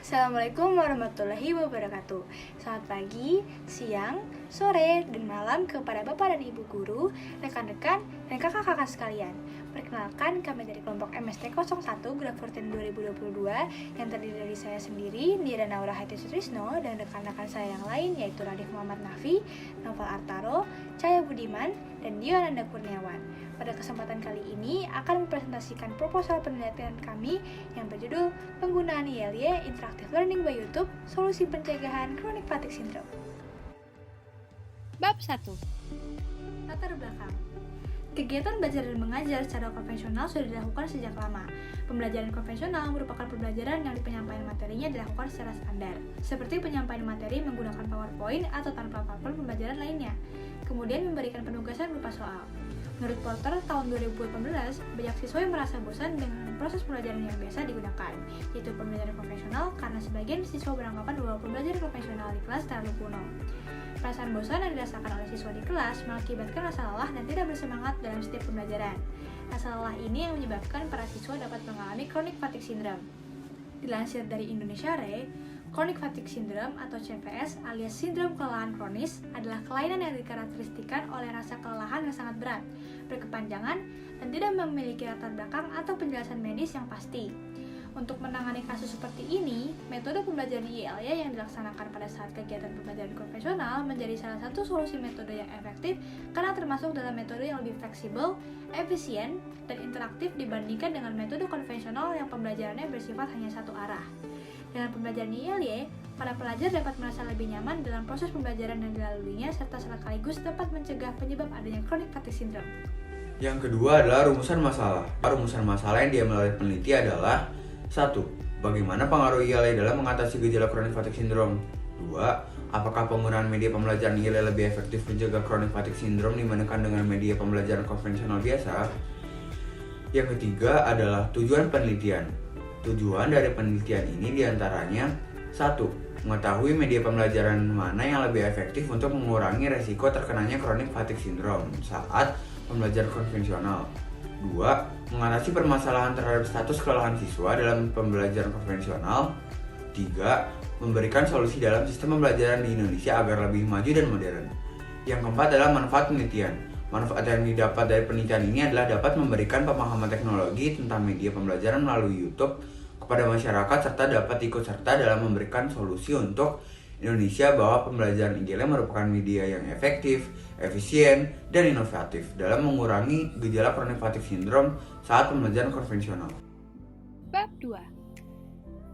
Assalamualaikum warahmatullahi wabarakatuh. Selamat pagi, siang, sore, dan malam kepada Bapak dan Ibu Guru, rekan-rekan, dan kakak-kakak sekalian. Perkenalkan, kami dari kelompok MST 01 Grab 14 2022 yang terdiri dari saya sendiri, Nira Naura Hati Sutrisno, dan rekan-rekan saya yang lain yaitu Radif Muhammad Nafi, Novel Artaro, Cahaya Budiman, dan Dionanda Kurniawan. Pada kesempatan kali ini akan mempresentasikan proposal penelitian kami yang berjudul Penggunaan ILY Interactive Learning by YouTube, Solusi Pencegahan Chronic Fatigue Syndrome. Bab 1. Latar belakang. Kegiatan belajar dan mengajar secara konvensional sudah dilakukan sejak lama. Pembelajaran konvensional merupakan pembelajaran yang penyampaian materinya dilakukan secara standar, seperti penyampaian materi menggunakan PowerPoint atau tanpa platform pembelajaran lainnya, kemudian memberikan penugasan berupa soal. Menurut Porter, tahun 2018, banyak siswa yang merasa bosan dengan proses pembelajaran yang biasa digunakan, yaitu pembelajaran konvensional, karena sebagian siswa beranggapan bahwa pembelajaran konvensional di kelas terlalu kuno. Perasaan bosan yang dirasakan oleh siswa di kelas mengakibatkan rasa lelah dan tidak bersemangat dalam setiap pembelajaran. Rasa lelah ini yang menyebabkan para siswa dapat mengalami chronic fatigue syndrome. Dilansir dari Indonesia Re, Chronic Fatigue Syndrome atau CFS alias sindrom kelelahan kronis adalah kelainan yang dikarakteristikan oleh rasa kelelahan yang sangat berat, berkepanjangan, dan tidak memiliki latar belakang atau penjelasan medis yang pasti. Untuk menangani kasus seperti ini, metode pembelajaran ILY yang dilaksanakan pada saat kegiatan pembelajaran konvensional menjadi salah satu solusi metode yang efektif karena termasuk dalam metode yang lebih fleksibel, efisien, dan interaktif dibandingkan dengan metode konvensional yang pembelajarannya bersifat hanya satu arah. Dengan pembelajaran ILY, para pelajar dapat merasa lebih nyaman dalam proses pembelajaran yang dilaluinya serta sekaligus dapat mencegah penyebab adanya chronic fatigue syndrome. Yang kedua adalah rumusan masalah. Rumusan masalah yang diambil oleh peneliti adalah 1. Bagaimana pengaruh ILY dalam mengatasi gejala chronic fatigue syndrome? 2. Apakah penggunaan media pembelajaran ILY lebih efektif mencegah chronic fatigue syndrome dibandingkan dengan media pembelajaran konvensional biasa? Yang ketiga adalah tujuan penelitian. Tujuan dari penelitian ini diantaranya 1. Mengetahui media pembelajaran mana yang lebih efektif untuk mengurangi resiko terkenanya chronic fatigue syndrome saat pembelajaran konvensional. 2. Mengatasi permasalahan terhadap status kelelahan siswa dalam pembelajaran konvensional. 3. Memberikan solusi dalam sistem pembelajaran di Indonesia agar lebih maju dan modern. Yang keempat adalah manfaat penelitian. Manfaat yang didapat dari penelitian ini adalah dapat memberikan pemahaman teknologi tentang media pembelajaran melalui YouTube kepada masyarakat serta dapat ikut serta dalam memberikan solusi untuk Indonesia bahwa pembelajaran ILY merupakan media yang efektif, efisien, dan inovatif dalam mengurangi gejala chronic fatigue syndrome saat pembelajaran konvensional. Bab 2.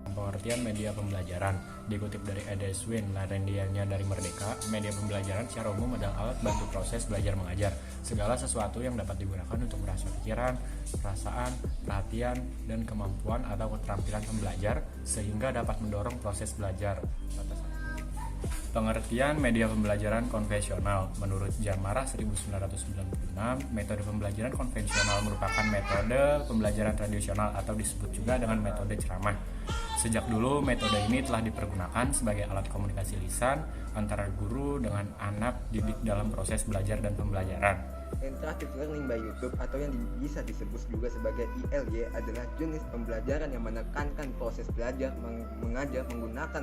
Pengertian media pembelajaran dikutip dari Eda Swin, Larendianya dari Merdeka. Media pembelajaran secara umum adalah alat bantu proses belajar mengajar. Segala sesuatu yang dapat digunakan untuk merasa pikiran, perasaan, perhatian, dan kemampuan atau keterampilan pembelajar sehingga dapat mendorong proses belajar. Pengertian media pembelajaran konvensional. Menurut Jamara 1996, metode pembelajaran konvensional merupakan metode pembelajaran tradisional atau disebut juga dengan metode ceramah. Sejak dulu, metode ini telah dipergunakan sebagai alat komunikasi lisan antara guru dengan anak didik dalam proses belajar dan pembelajaran. Interactive Learning by YouTube atau yang bisa disebut juga sebagai ILY adalah jenis pembelajaran yang menekankan proses belajar mengajar menggunakan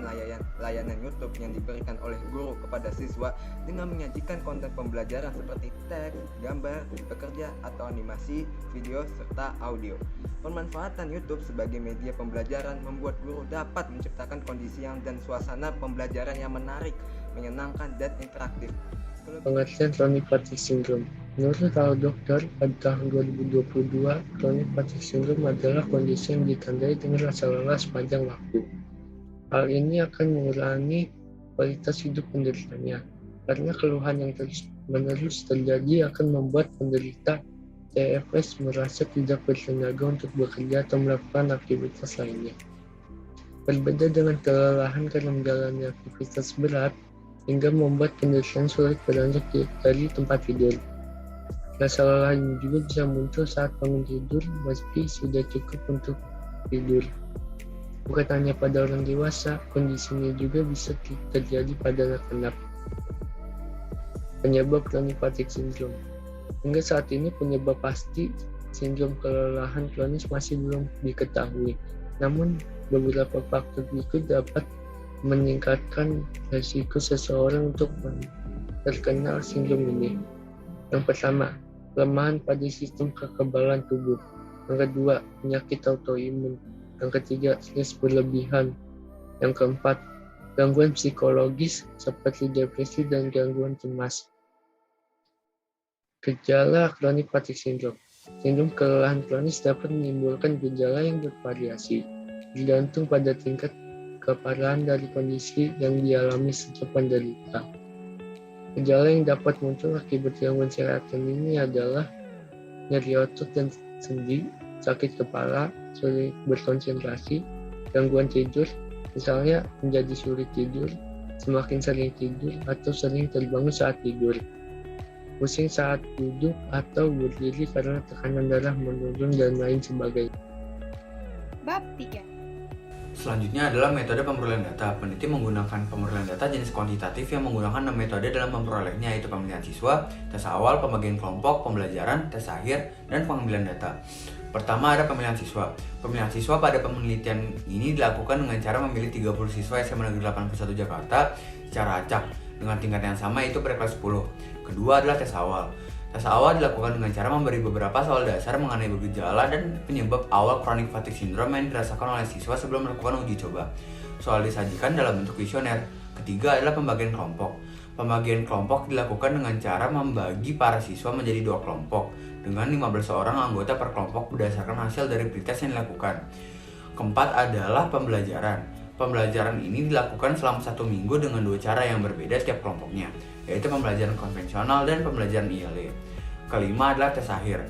layanan YouTube yang diberikan oleh guru kepada siswa dengan menyajikan konten pembelajaran seperti teks, gambar, pekerja atau animasi, video, serta audio. Pemanfaatan YouTube sebagai media pembelajaran membuat guru dapat menciptakan kondisi dan suasana pembelajaran yang menarik, menyenangkan, dan interaktif. Pengertian chronic fatigue syndrome. Menurut para dokter, pada tahun 2022, chronic fatigue syndrome adalah kondisi yang ditandai dengan rasa lelah sepanjang waktu. Hal ini akan mengurangi kualitas hidup penderitanya, karena keluhan yang terus-menerus terjadi akan membuat penderita CFS merasa tidak bertenaga untuk bekerja atau melakukan aktivitas lainnya. Berbeda dengan kelelahan karena menjalani aktivitas berat, hingga membuat penderita sulit beranjak dari tempat tidur. Rasa lelah ini juga bisa muncul saat bangun tidur meski sudah cukup untuk tidur. Bukan hanya pada orang dewasa, kondisi ini juga bisa terjadi pada anak-anak. Penyebab chronic fatigue syndrome. Hingga saat ini penyebab pasti sindrom kelelahan kronis masih belum diketahui. Namun, Beberapa faktor berikut dapat meningkatkan risiko seseorang untuk terkena sindrom ini. Yang pertama, kelemahan pada sistem kekebalan tubuh. Yang kedua, penyakit autoimun. Yang ketiga, stres berlebihan. Yang keempat, gangguan psikologis seperti depresi dan gangguan cemas. Gejala chronic fatigue syndrome. Sindrom kelelahan kronis dapat menimbulkan gejala yang bervariasi, bergantung pada tingkat keparahan dari kondisi yang dialami setiap penderita. Gejala yang dapat muncul akibat gangguan serotonin ini adalah nyeri otot dan sendi, sakit kepala, sulit berkonsentrasi, gangguan tidur, misalnya menjadi sulit tidur, semakin sering tidur atau sering terbangun saat tidur, pusing saat duduk atau berdiri karena tekanan darah menurun dan lain sebagainya. Bab 3. Selanjutnya adalah metode pemrolehan data. Peneliti menggunakan pemrolehan data jenis kuantitatif yang menggunakan 6 metode dalam memperolehnya, yaitu pemilihan siswa, tes awal, pembagian kelompok, pembelajaran, tes akhir, dan pengambilan data. Pertama ada pemilihan siswa. Pemilihan siswa pada penelitian ini dilakukan dengan cara memilih 30 siswa SMA Negeri 81 Jakarta secara acak dengan tingkat yang sama, yaitu pada kelas 10. Kedua adalah tes awal. Tes awal dilakukan dengan cara memberi beberapa soal dasar mengenai gejala dan penyebab awal chronic fatigue syndrome yang dirasakan oleh siswa sebelum melakukan uji coba. Soal disajikan dalam bentuk kuesioner. Ketiga adalah pembagian kelompok. Pembagian kelompok dilakukan dengan cara membagi para siswa menjadi 2 kelompok dengan 15 orang anggota per kelompok berdasarkan hasil dari pretest yang dilakukan. Keempat adalah pembelajaran. Pembelajaran ini dilakukan selama 1 minggu dengan 2 cara yang berbeda setiap kelompoknya, yaitu pembelajaran konvensional dan pembelajaran ILE. Kelima adalah tes akhir.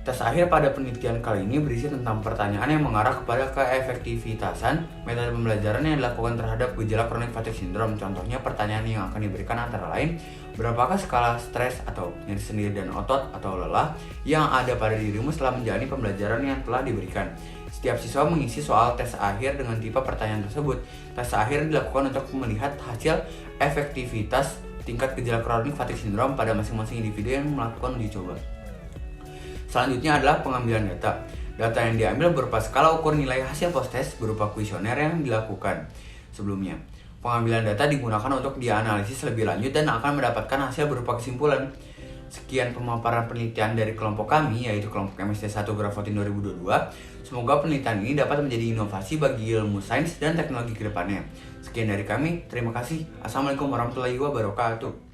Tes akhir pada penelitian kali ini berisi tentang pertanyaan yang mengarah kepada keefektivitasan metode pembelajaran yang dilakukan terhadap gejala chronic fatigue syndrome. Contohnya pertanyaan yang akan diberikan antara lain, berapakah skala stres atau nyeri sendi dan otot atau lelah yang ada pada dirimu setelah menjalani pembelajaran yang telah diberikan. Setiap siswa mengisi soal tes akhir dengan tipe pertanyaan tersebut. Tes akhir dilakukan untuk melihat hasil efektivitas tingkat gejala chronic fatigue syndrome pada masing-masing individu yang melakukan uji coba. Selanjutnya adalah pengambilan data. Data yang diambil berupa skala ukur nilai hasil post-test berupa kuesioner yang dilakukan sebelumnya. Pengambilan data digunakan untuk dianalisis lebih lanjut dan akan mendapatkan hasil berupa kesimpulan. Sekian pemaparan penelitian dari kelompok kami, yaitu kelompok MST1 Grafotin 2022. Semoga penelitian ini dapat menjadi inovasi bagi ilmu sains dan teknologi ke depannya. Sekian dari kami, terima kasih. Assalamualaikum warahmatullahi wabarakatuh.